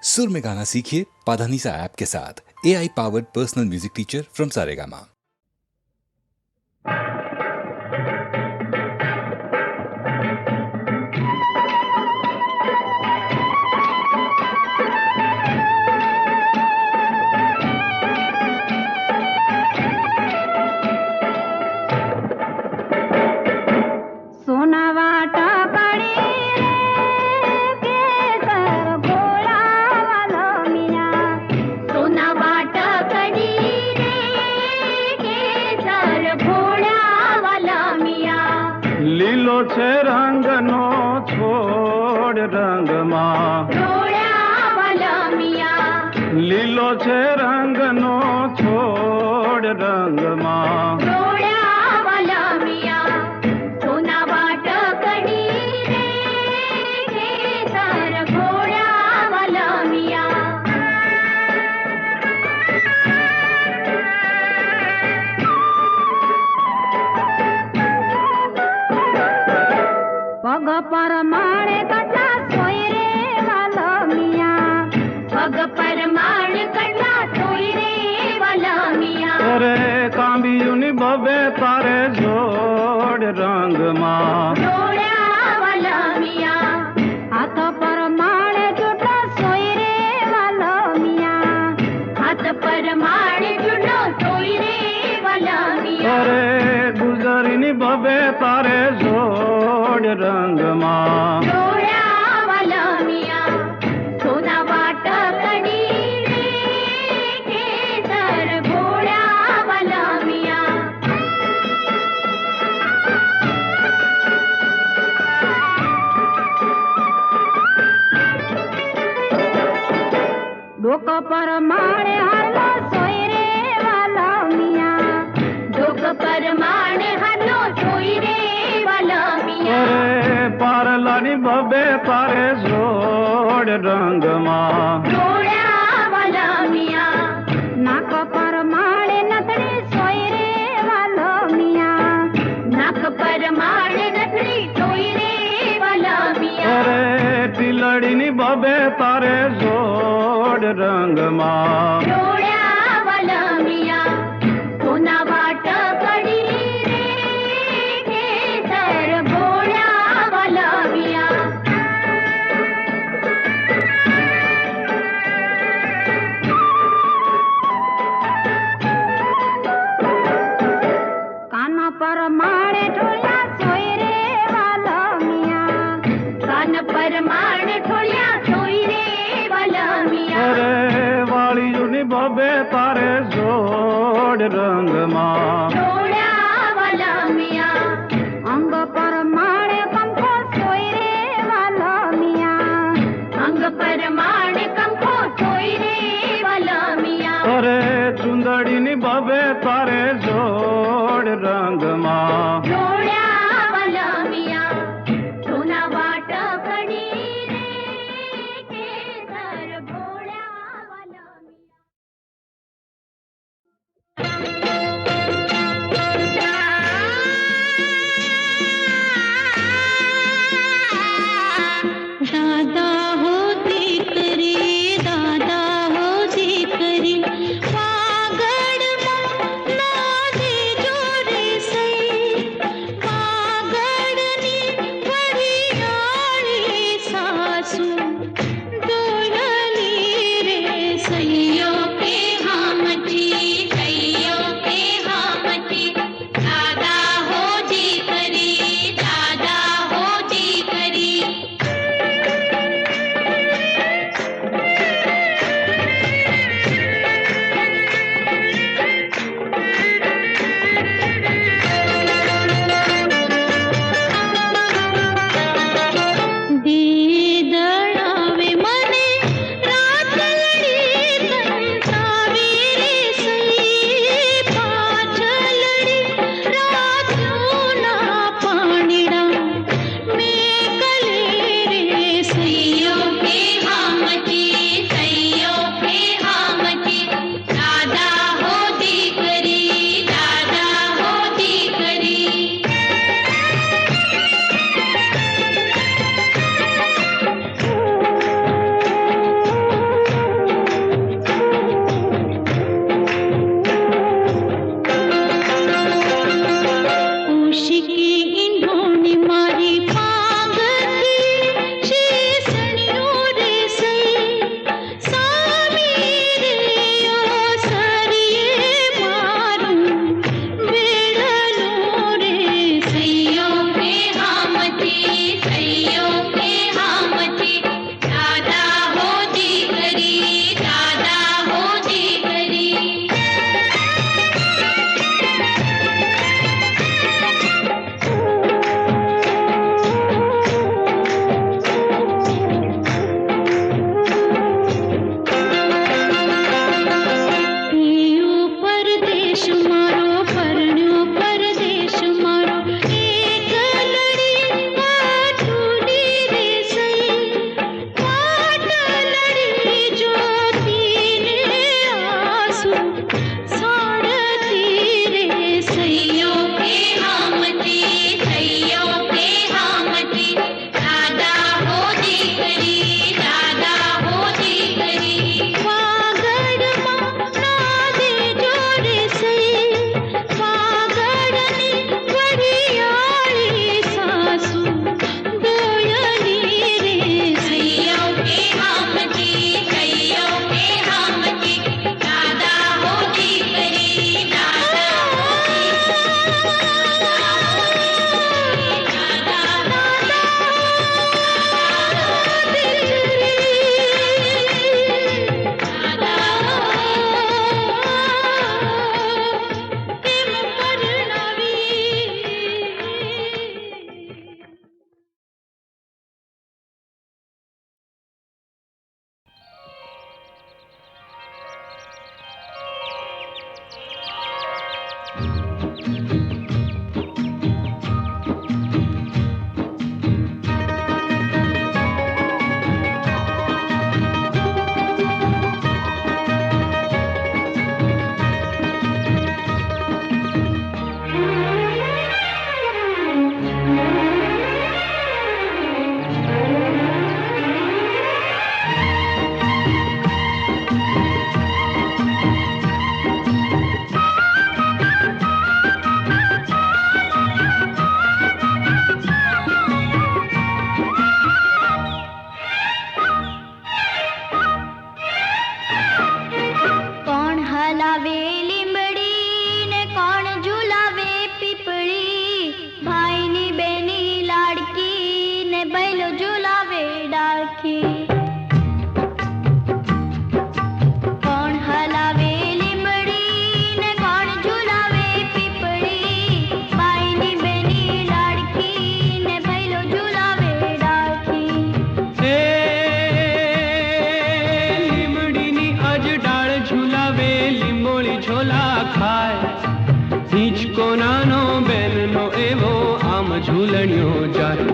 सुर में गाना सीखिए पाधानीसा ऐप के साथ। AI powered personal music teacher from Saregama. લીલો છે રંગનો છોડ રંગમાં લીલો છે રંગનો છોડ રંગમાં पग पर माणे कटला सोई रे वाला मियाँ पग पर माणे कटला सोई रे वाला मियाँ अरे कांबियुनी बबे तारे जोड़ रंग माँ जोड़ा वाला मियाँ हाथ पर माणे जुटला सोई रे वाला मियाँ हाथ पर माणे जुटला सोई रे वाला मियाँ अरे गुजरीनी बबे तारे जोड़ रंग माँ जोड़ा वाला मियाँ सोना वाट कड़ी रे केसर घोड़ा वाला मियाँ डोक पर माणे हरलो सोई रे वाला मियाँ डोक पर माणे हरलो सोई रे वाला मियाँ अरे पारलानी बबे तारे जोड़ रंग माँ जोड़ा वाला मियाँ नाक पर माणे नथड़ी सोई रे वाला मियाँ नाक पर माणे नथड़ी सोई रे वाला मियाँ अरे तिलड़ीनी बबे तारे जोड़ रंग माँ जोड़ा वाला मियाँ सोना वाट कड़ी रे केसर घोड़ा वाला मियाँ कान पर माणे ढोलिया सोई रे वाला मियाँ कान पर माणे ढोलिया सोई रे वाला मियाँ अरे वाली बबे तारे जोड़ रंग माँ जोड़ा वाला मियाँ अंग पर माणे कंखो सोई रे वाला मियाँ अंग पर माणे कंखो सोई रे वाला मियाँ अरे चुंदड़ीनी बबे तारे जोड़ रंग माँ जोड़ा वाला मियाँ सोना वाट कड़ी रे केसर घोड़ा वाला दादा हो दीकरी दादा हो दीकरी पागड़ नादे जोरे सई पागड़नी बड़ियाली सासू दोलली रे सैयो के हमची सैयो के हमची दादा हो दीकरी दादा हो दीकरी दीदड़ावे मने रात लड़ी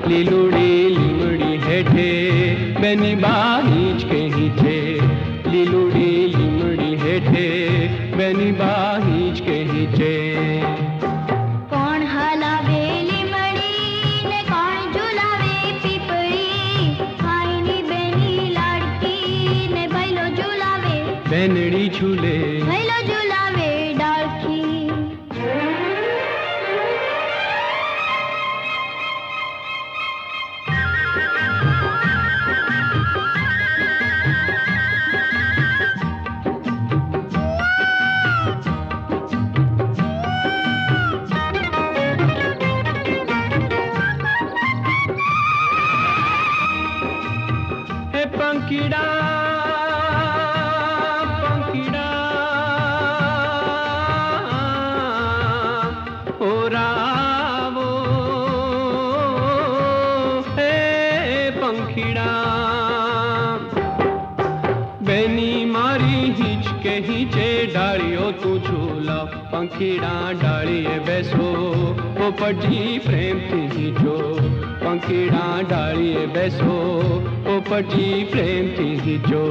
લીલુડી લીમડી હેઠે બેની બા હિંચકે હિંચે લીલુડી લીમડી હેઠે બેની બા હિંચકે હિંચે કોણ હલાવે લીમડી ને કોણ ઝુલાવે પીપળી ભાઈની બેની લાડકી ને ભૈલો ઝુલાવે બેનડી ઝૂલે ભૈલો ઝુલાવે ડાળખી હે પંખીડા પંખીડા ઓરાવો હે પંખીડા બેની મારી હિંચકે હિંચે ડાળીઓ તું ઝૂલા પંખીડા ડાળીએ બેસો પોપટજી પ્રેમથી હિંચો પંખીડા ડાળીએ બેસો પોપટજી પ્રેમથી હિંચો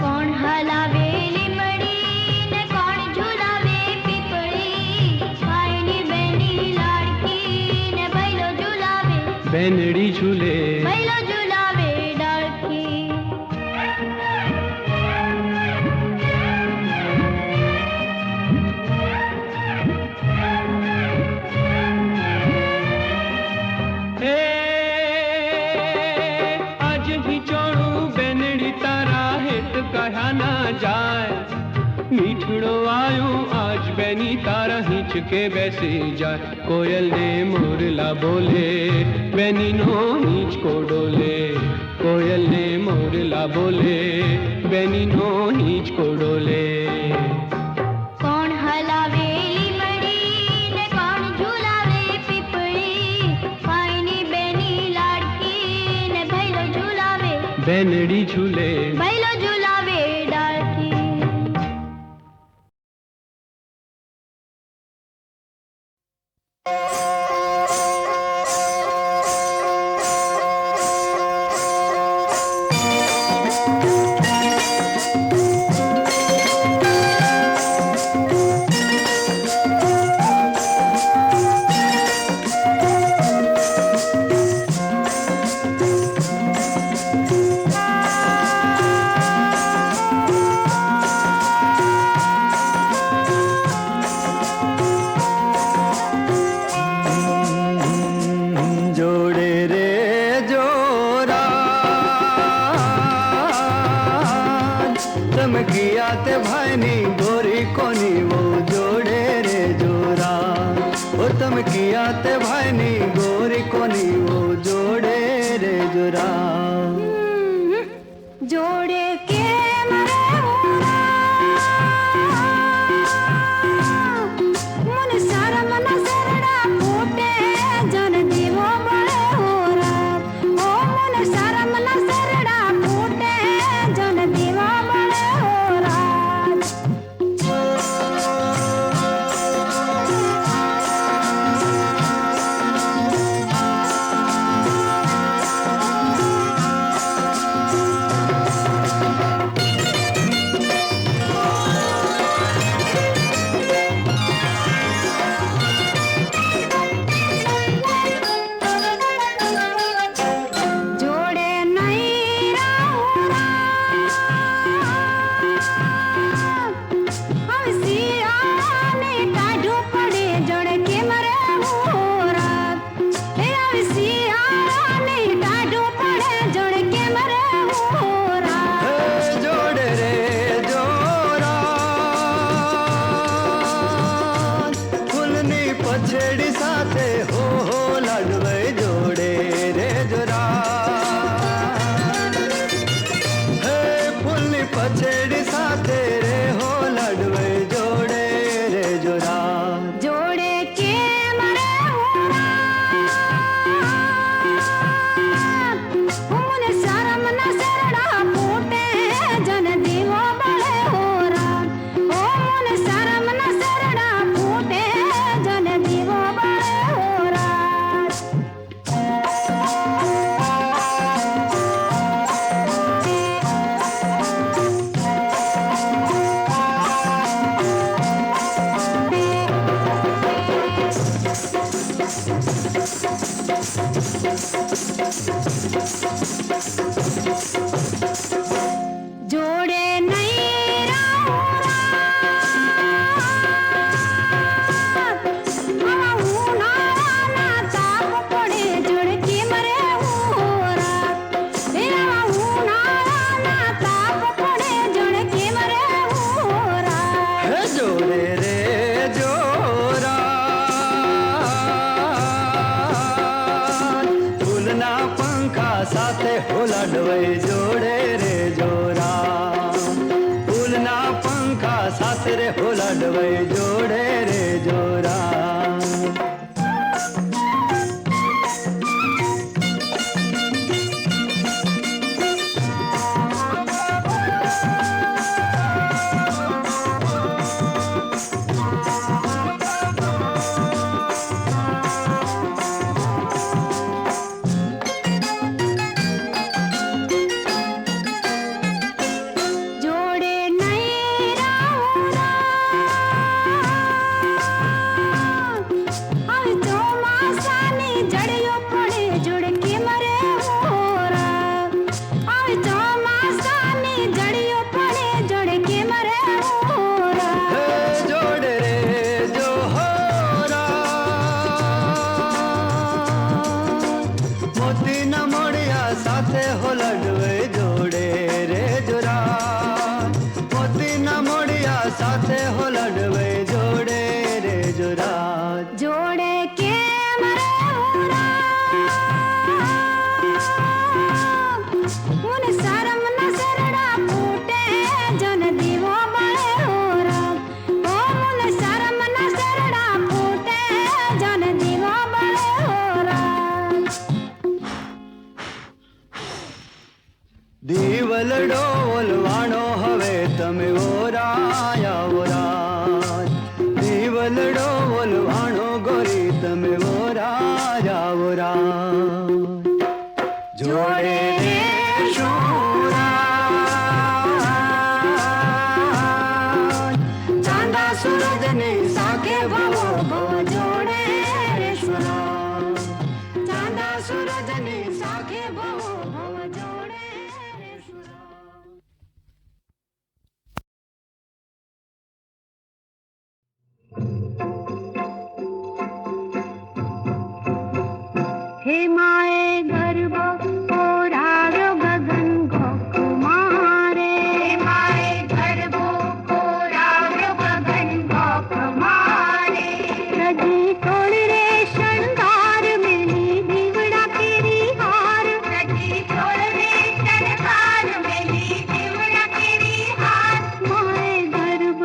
કોણ હલાવે લીમડી ને કોણ ઝુલાવે પીપળી ભાઈની બેની લાડકી ને ભૈલો ઝુલાવે બેનડી ઝૂલે ભૈલો ઝુલાવે ડાળખી હે આજ હિંચોણું બેનડી તારા હેત કહ્યા ના જાય મીઠડો આયો આજ બેની તારા હિંચકે બેસી જાય કોયલ ને મોરલા બોલે બેનીનો હિંચકો ડોલે કોયલ ને મોરલા બોલે બેનીનો હિંચકો ડોલે કોણ હલાવે લીમડી ને કોણ ઝુલાવે પીપળી ભાઈની બેની લાડકી ને ભૈલો ઝુલાવે બેનડી ઝૂલે ભૈલો ઝુલાવે ડાળખી જોડે રે જોરા ચમકિયા તે ભાઈની ગોરી કોની વો જોડે રે જોરા ઓ ચમકિયા તે ભાઈની ગોરી કોની વો જોડે રે જોરા જોડે કેમ રે મને શરમ ન સરડા ફૂટે જન દીવો બળે હોરા ઓ મને શરમ ન સરડા ફૂટે જન દીવો બળે હોરા જોડે નહીં હવે શિયાળાને કાઢવું પડે જોડે કેમ રે હોરા હે હવે શિયાળાને કાઢવું પડે જોડે કેમ રે હોરા હે જોડે રે જોરા ફૂલની પછેડી સાથે હો લાડવાઈ જોડે રે જોરા હે ફૂલની પછેડી સાથે રે હો લાડવાઈ જોડે રે જોરા જોડે કેમ રે હોરા મને શરમ ન સરડા ફૂટે જન દીવો બળે હોરા ઓ મને શરમ ન સરડા ફૂટે જન દીવો બળે હોરા हे माए गर्भ ओरारो गगन गोकुमारे हे माए गर्भ ओरारो गगन गोकुमारे सजी तोड़ रे शृंगार मेली दीवड़ा केरी हार सजी तोड़ रे शृंगार मेली दीवड़ा केरी हार माए गर्भ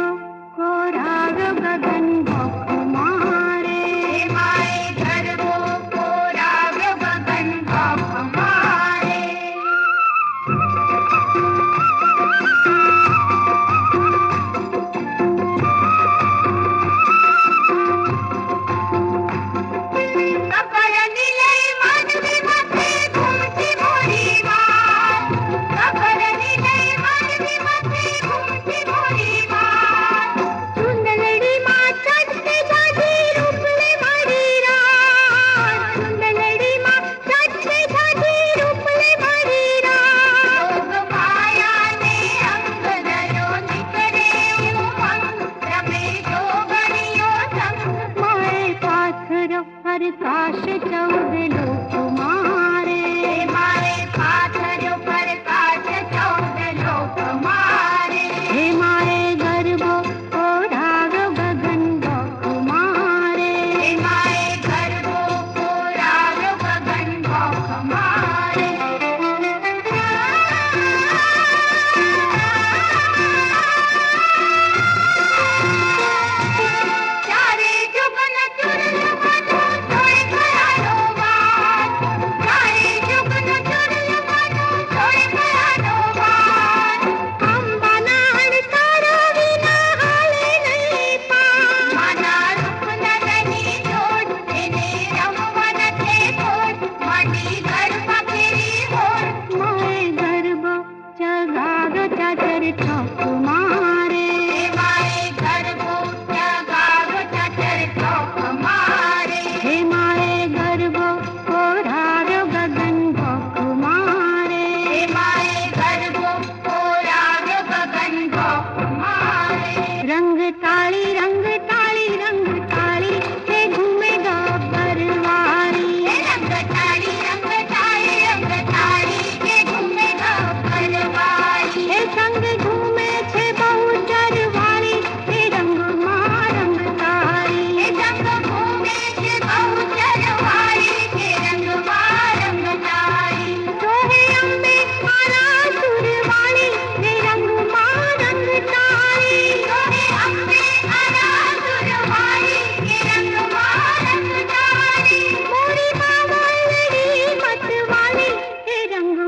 ओरारो गगन गोकुमारे हे माए गर्भ ओरारो गगन गोकुमारे कपर नीले मानवी मथे घूमती मोरी मार कपर नीले मानवी मथे घूमती मोरी मार सुंदरड़ी माँ चढ़ते जाती रूपले मारी रात सुंदरड़ी माँ चढ़ते जाती रूपले मारी रात लोग माया ने अंग दयो निकरे उमंग रमे जोगणियो संग माए पाथरो प्रकाश चौद लोक मारे मारे पाथरो प्रकाश चौद लोक मारे हे मारे गर्भ ओरारो गगन गोकुमारे हे मारे गर्भ ओरारो गगन गोकुमारे चारे जुगन चुरल मनो छोड़ गयानो बात चारे जुगन चुरल मनो छोड़ गयानो बात अंबा नाड़ तारा विना हाले नहीं पार माना रूप नदनी जोड़ तेने रमवन थे कोट माटी गर्भ केरी होड़ माए गर्भ जगारो चाचर ठोक मारे माए गर्भ जगारो चाचर ठोक मारे हे माए गर्भ ओरारो गगन गोकुमारे हे माए गर्भ ओरारो गगन गोकुमारे रंग ताली हे घूमेगा परवारी रंग ताली हे घूमेगा परवारी हे संग घूमे छे बहु चरवारी हे रंग तारी हे संग घूमे छे बहु चरवारी हे रंग तारी सोहे अम्बे आला सुरवाली हे रंग तारी सोहे अम्बे आला सुरवाली हे रंग तारी मोरी बावलड़ी मतवाली हे रंग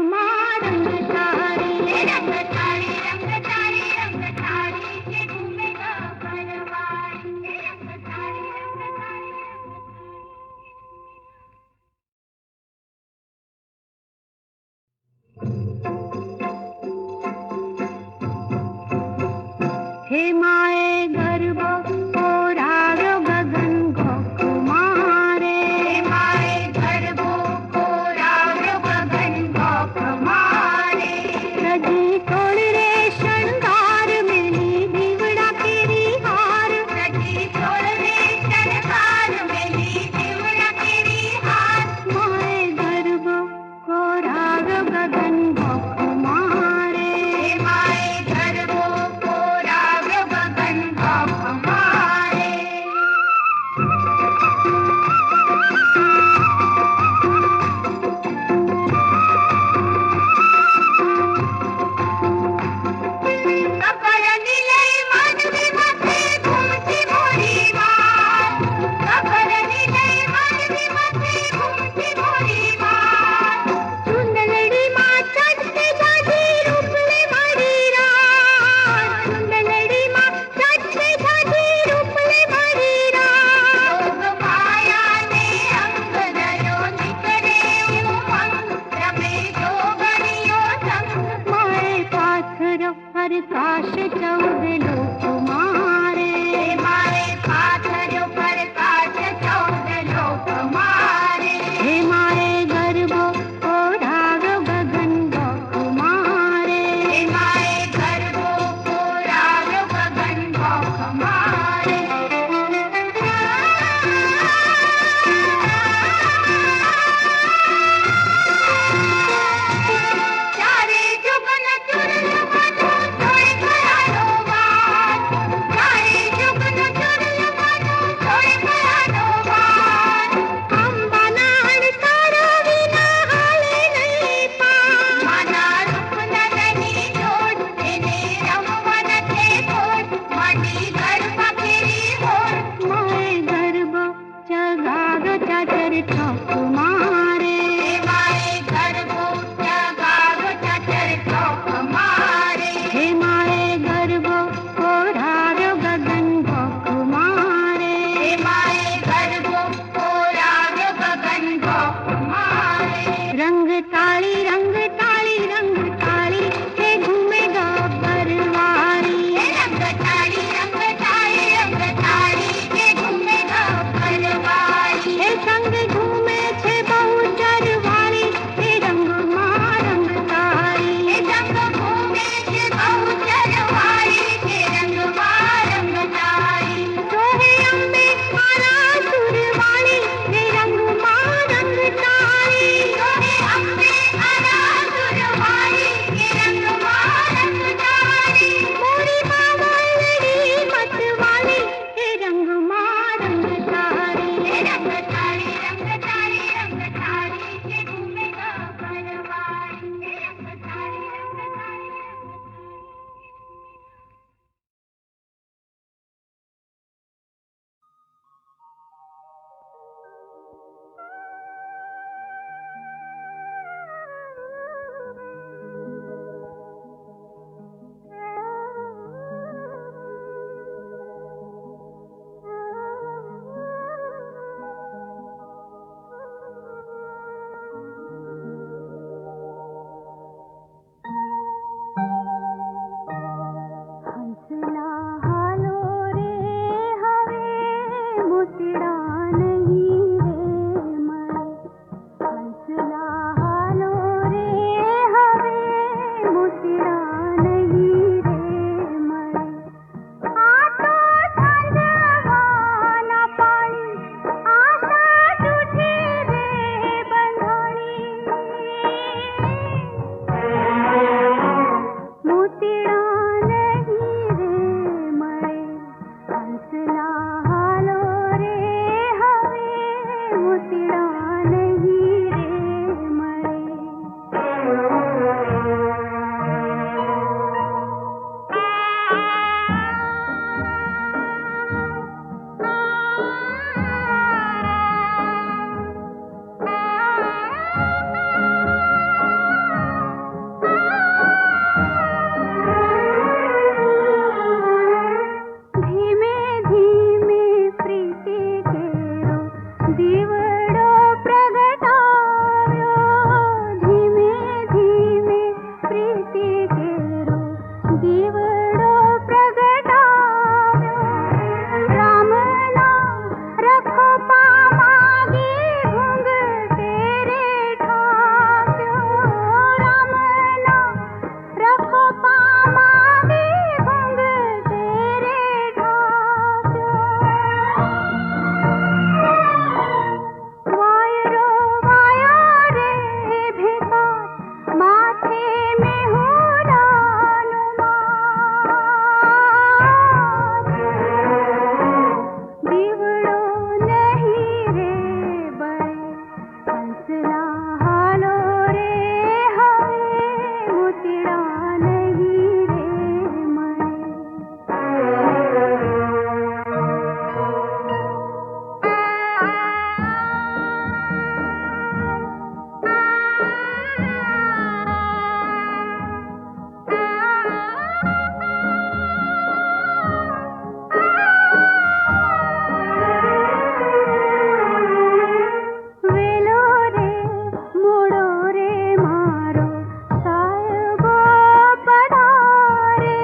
तारी हे रंग तारी के घूमेगा परवारी हे रंग तारी हे माए गर्भ ओरारो गगन गोकुमारे हे माए गर्भ ओरारो गगन गोकुमारे सजी तोड़ रे शृंगार मेली दीवड़ा केरी हार सजी तोड़ रे शृंगार मेली दीवड़ा केरी हार माए गर्भ ओरारो गगन गोकुमारे हे माए गर्भ ओरारो गगन गोकुमारे कपर नीले मानवी मथे घूमती मोरी मार कपर नीले मानवी मथे घूमती मोरी मार सुंदरड़ी माँ चढ़ते जाती रूपले मारी रात सुंदरड़ी माँ चढ़ते जाती रूपले मारी रात लोग माया ने अंग दयो निकरे उमंग रमे जोगणियो संग माए पाथरो प्रकाश चौद लोक मारे माए पाथरो प्रकाश चौद लोक मारे हे माए गर्भ ओरारो गगन गोकुमारे हे माए गर्भ ओरारो गगन गोकुमारे ઈવડો પ્રગટાવ્યો રામના રખો પામાગી ઘૂંઘટે રે ઠાવ્યો રામના રખો પામાગી ઘૂંઘટે રે ઠાવ્યો વાયરો વાયો રે ભેકાર માથે મેહુરાનું માર દીવડો નહીં રે બળે હંસલા હાલો રે હવે મોતીડા નહીં રે મળે વેલો રે મોડો રે મારો સાહેબો પધારે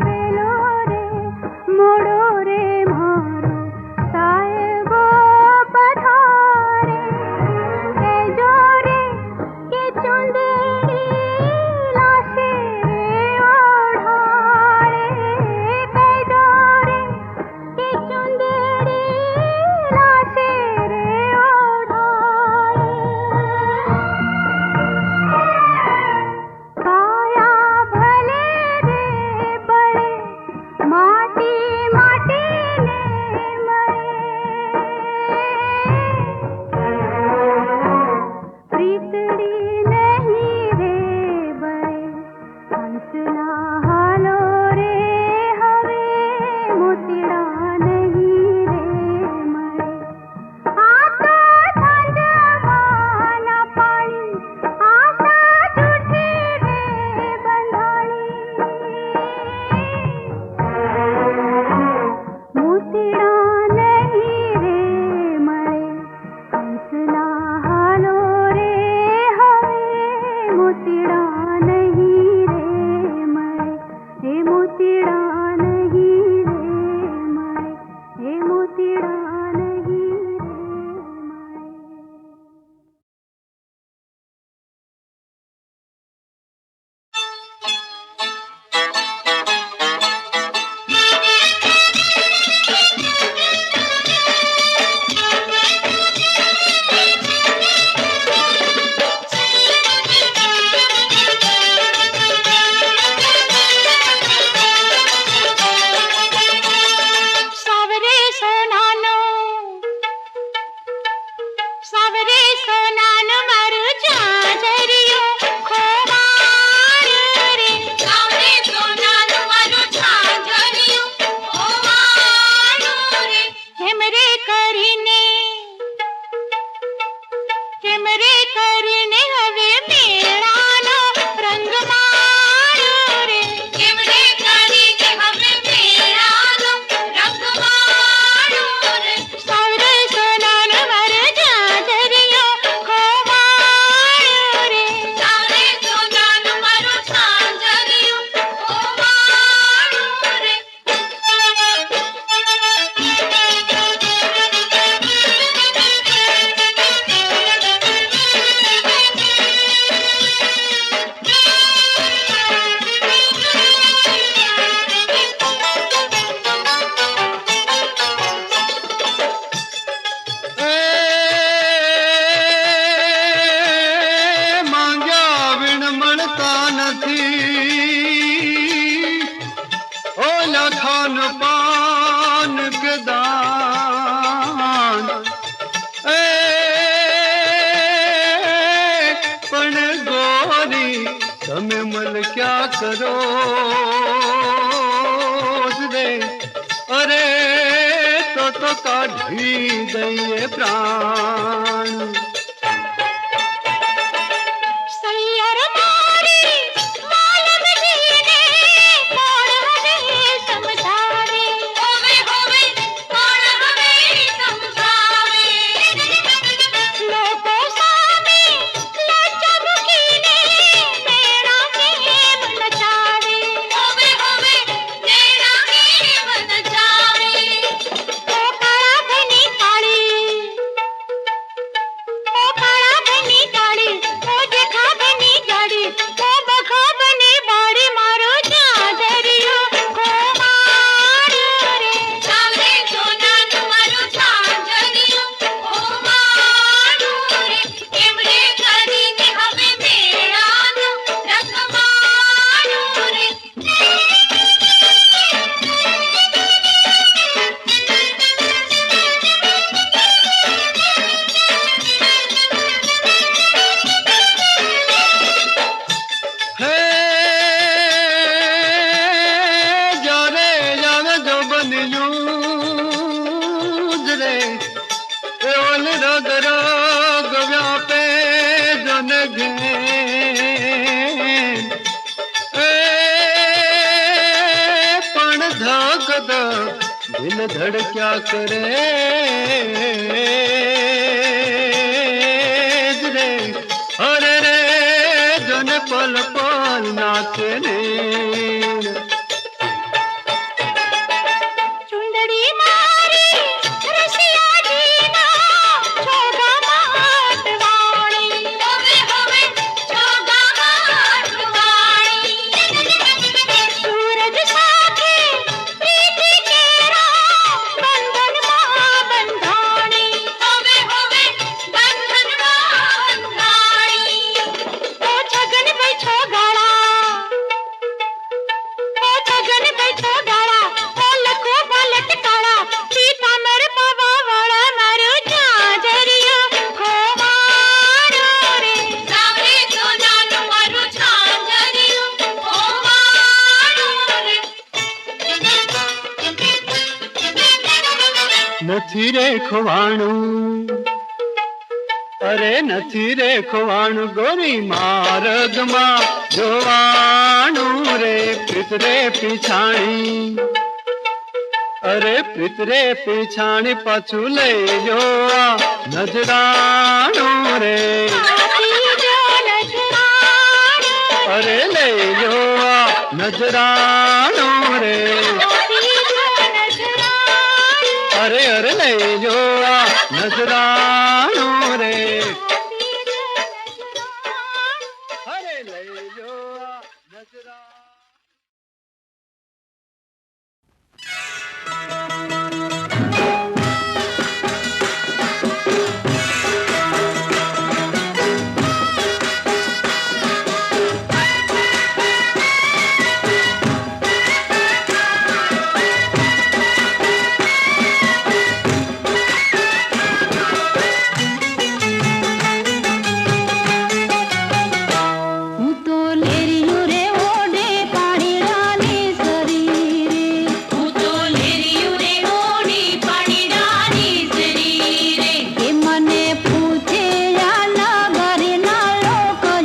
વેલો રે મોડો રે મારો સાહેબો પધારે કહેજો રે કે ચુંદડી લાશે રે ઓઢાડે કહેજો રે કે ચુંદડી લાશે રે ઓઢાડે કાયા ભલે રે બળે માટી માટીને મળે પ્રીતડી નહીં રે બળે હંસલા હાલો રે હવે મોતીડા નહીં રે મળે આ તો ઠંડવાના પાણી આશા જૂઠી રે બંધાણી મોતીડા નહીં રે મળે હંસલા હાલો રે હવે મોતીડા નહીં રે મળે હે મોતીડા નહીં રે મળે હે મોતીડા નહીં રે મળે સાવરે સોનાનો મારું ઝાંઝરિયું ખોવાયું રે સાવરે સોનાનો મારું ઝાંઝરિયું ખોવાયું રે હેમ રે કરીને હવે મેળાનો રંગ માર્યો રે હેમ રે કરીને હવે મેળાનો રંગ માર્યો રે સાવરે સોનાનો મારો ઝાંઝરિયો ખોવાયો રે સાવરે સોનાનો મારો ઝાંઝરિયો ખોવાયો રે માંગ્યા વિણ મળતા નથી ઓલા ખાન પાન કે દાન પણ ગોરી તમે મલ ક્યાં કરો રે અરે તો કાઢી દઈએ પ્રાણ સૈયર મારી માલમજીને કોણ હવે સમજાવે હોવે હોવે કોણ હવે સમજાવે લોકો સામે લજ્જા મૂકીને મેળા કેમ નચાવે धक धक दिल धड़क्या करे रे अरे रे जन पल पल नाचे रे चुंदड़ी मारी रसिया जीना छोगा माटवाणी होवे होवे छोगा माटवाणी सूरज साथे प्रीति केरा बंधन मां बंधाणी होवे होवे बंधन मां बंधाणी ओ छगन भाई छोगाड़ा ओ छगन भाई छोगाड़ा ओ लखो बालट काड़ा सीता मर पावा वाला मारो झांझरियो खोवारो रे सावे सोनानु मारो झांझरियो खोवारो रे નથી રે ખોવાણું અરે નથી રે ખોવાણું ગોરી માર્ગમાં જોવાણું રે પિતરે પીછાણી અરે પિતરે પીછાણી પાછું લઈ જો આ નજરાણું રે सीजो नजराणो અરે લઈ જો આ નજરાણું રે सीजो नजराणो અરે અરે લઈ જો આ નજરાણું રે અરે લઈ જો આ નજરાણું હું તો લેરિયું રે ઓડે પાણી રાની શરીરે હું તો લેરિયું રે ઓડી પાણી ડાની શરીરે એ મને પૂછે યા નગરના લોકો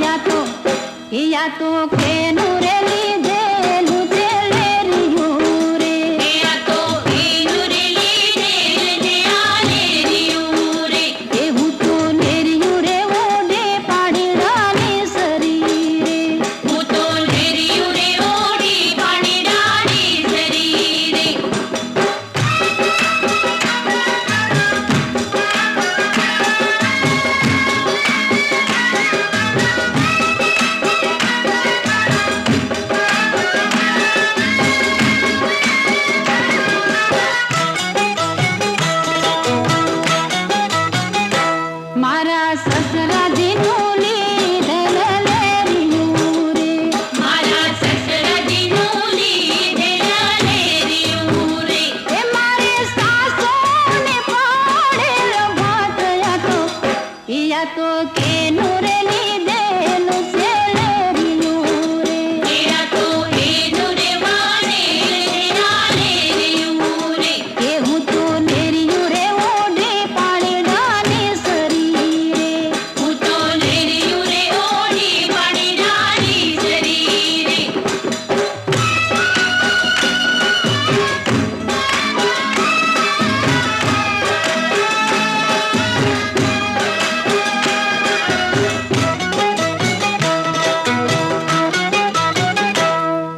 યા તો કેનું રે લીધેલું છે લેરિયું રે આ તો એનું રે લીધેલ છે આ લેરિયું રે એ હું તો લેરિયું રે ઓડે પાણી રાની શરીરે હું તો લેરિયું રે ઓડી પાણી ડાની શરીરે મારા સસરાજીનું લીધેલ લેરિયું રે મારા સસરાજીનું લીધેલ લેરિયું રે એ મારે સાસોને પાડેલ ભાત યા તો કેનું રે લીધેલું છે લેરિયું રે આ તો એનું રે વાણેલ છે આ લેરિયું રે એ હું તો લેરિયું રે ઓઢે પાણી ડાની શરીરે હું તો લેરિયું રે ઓડી પાણી ડાની શરીરે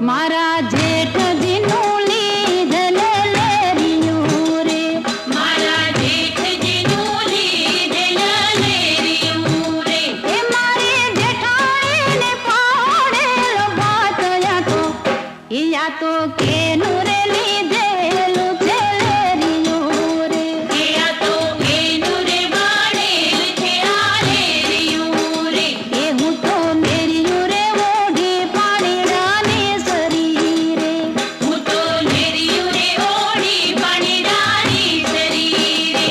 મારા જેઠજીનું લીધેલ લેરિયું રે મારા જેઠજીનું લીધેલ લેરિયું રે એ મારે જેઠાણીને પાડેલ ભાત યા તો કેનું રે લીધેલું છે લેરિયું રે આ તો એનું રે વાણેલ છે આ લેરિયું રે એ હું તો લેરિયું રે ઓઢે પાણી ડાની શરીરે હું તો લેરિયું રે ઓડી પાણી ડાની શરીરે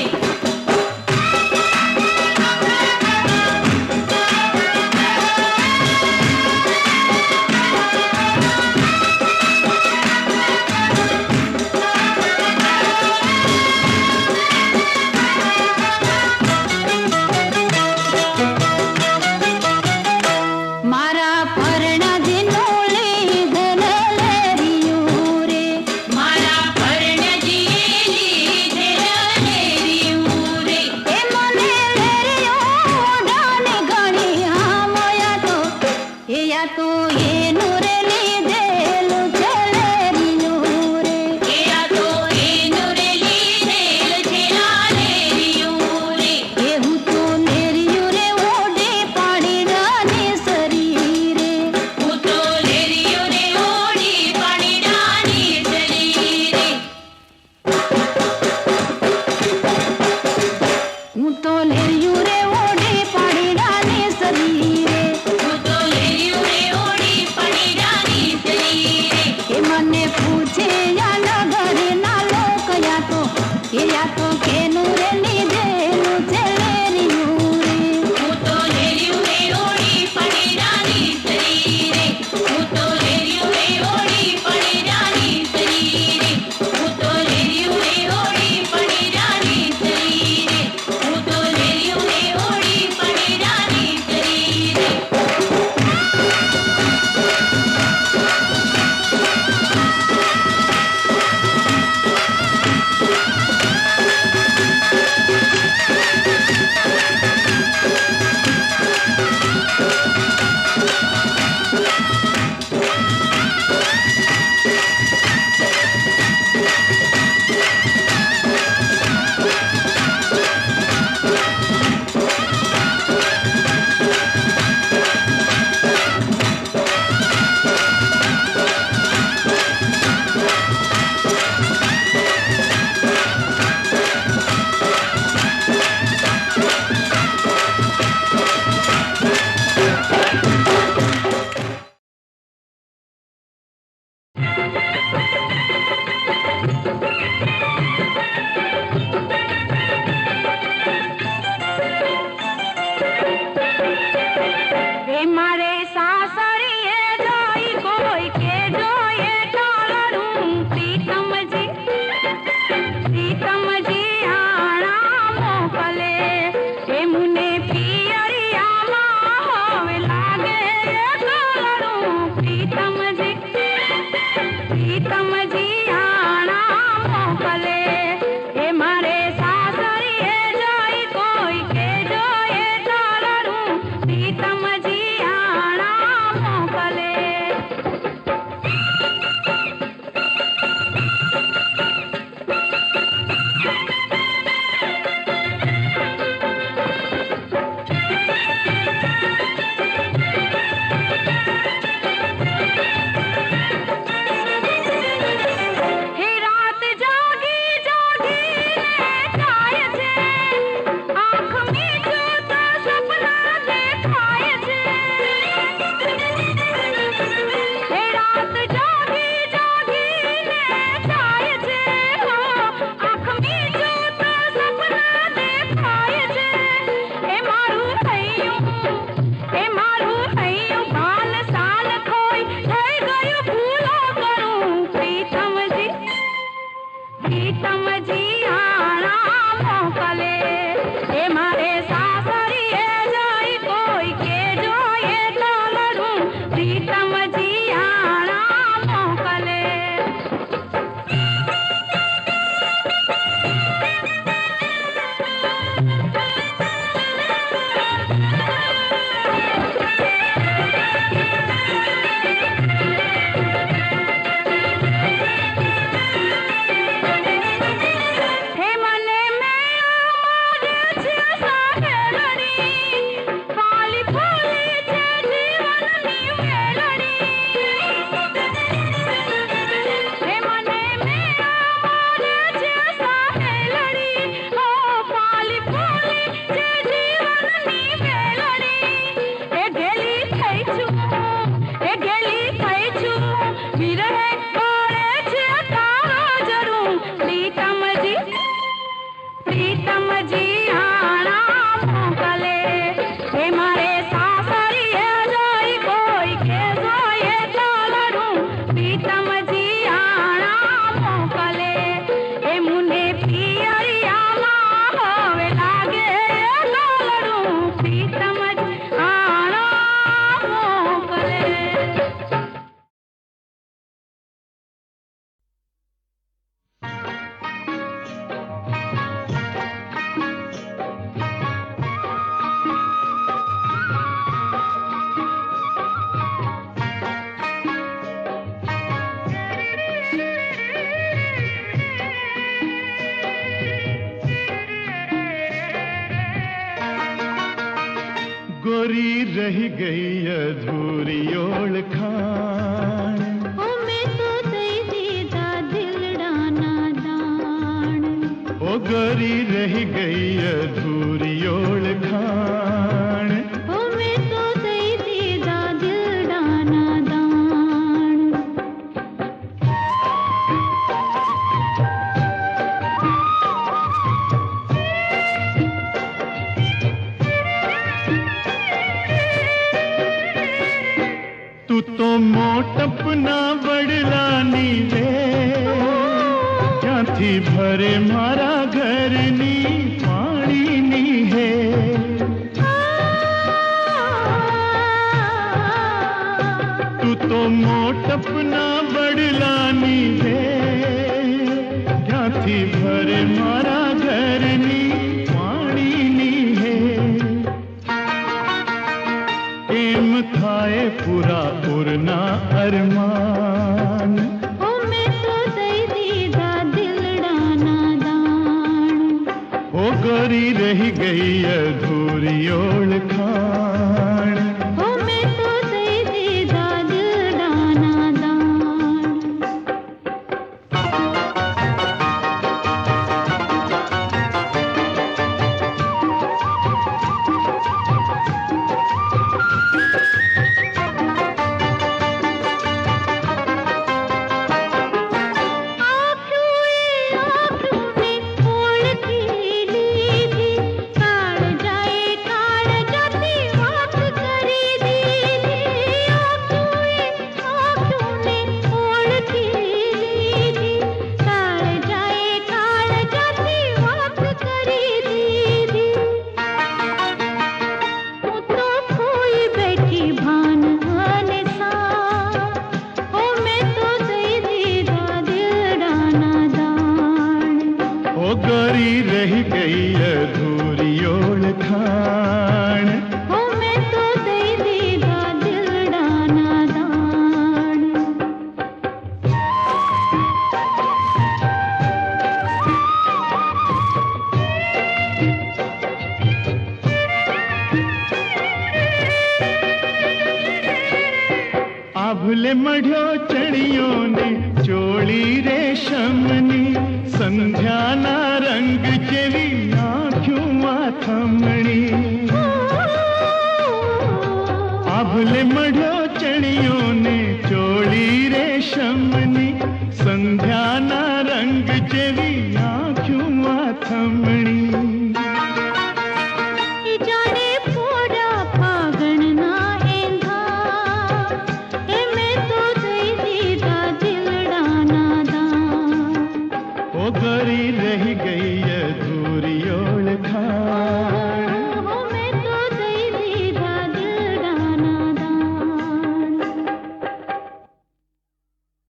મને પૂછે યા નગરના લોક યા તો કેનું રે લીધેલું છે લેરિયું રે. હું તો લેર્યું રે ઓળી પડી રાની સરી રે. હું તો લેર્યું રે ઓળી પડી રાની સરી રે. હું તો લેર્યું રે ઓળી પડી રાની સરી રે. હું તો લેર્યું રે ઓળી પડી રાની સરી રે. એ મારે સાસરીએ જોઈ કોઈ કે જોઈએ ટાળરું પ્રીતમજી આણા મોકલે એ મુને પિયરિયામાં હવે લાગે ટાળરું પ્રીતમજી આણા મોકલે એ મારે સાસરીએ જોઈ કોઈ કે જોઈએ ટાળરું પ્રીતમજી આણા મોકલે. હે રાત જાગી જાગીને જાય છે આંખ મીચું તો સપના દેખાય છે. હે રાત જાગી જાગીને જાય છે આંખ મીચું તો સપના દેખાય છે. એ મારું હૈયું બાલ સાલ ખોઈ થઈ ગયું ભૂલો કરું પ્રીતમજી આણા મોકલે એ મારે સાસરીએ જઈ કોઈ કે જોઈએ ટાળરું પ્રીતમજી આણા મોકલે. હે મને મારે છે સાહેલડી ફાલી ફૂલી છે જીવનની મેલડી. હે મને મારે છે સાહેલડી ફાલી ફૂલી છે જીવનની મેલડી. એ ગેલી થઈ છું વિરહે કરે છે તારો જરૂર પ્રીતમજી આણા મોકલે એ મારે સાસરીએ જઈ કોઈ કે જોઈએ ટાળરું પ્રીતમજી આણા મોકલે એ મુને પિયરિયામાં હવે લાગે ટાળરું પ્રીતમજી આણા મોકલે. गोरी रह गई अधूरी ओळखाण मैं तो दई दीदा दिलड़ा नादान. ओ गोरी रह गई अधूरी ओळखाण मैं तो दई दीदा दिलड़ा नादान. ક્યાંથી ભરે મારા ઘરની પાણીની હે તું તો મોટપના બડલાની હે ક્યાંથી ભરે મારા ઘરની પાણીની હે એમ થાય પૂરા પૂરના અરમાન ओ मैं तो दई दीदा दिलडाना दान ઓ ગોરી રહી ગઈ અધૂરી ઓળખાણ ओ मैं तो दई दीदा दिलडाना दान આંખોને ઓળખી લીધી કાળ જાય કાળ જતી વાત કરી દીધી આંખોને ઓળખી લીધી કાળ જાય કાળ જતી વાત કરી દીધી હું તો ખોઈ બેઠી ભાન અને સા ઓ મેં તો દઈ દીધા દિલડાના દાણ ઓ ગોરી રહી ગઈ અધૂરી ઓળખાણ ઓ મેં તો દઈ દીધા દિલડાના દાણ આભલે મઢ્યો ચણિયો ને ચોળી રેશમની સંધ્યાના રંગ જેવી નાખ્યું માથમણી આભલે મઢ્યો ચણિયો ને ચોળી રેશમની સંધ્યાના રંગ જેવી નાખ્યું માથમણી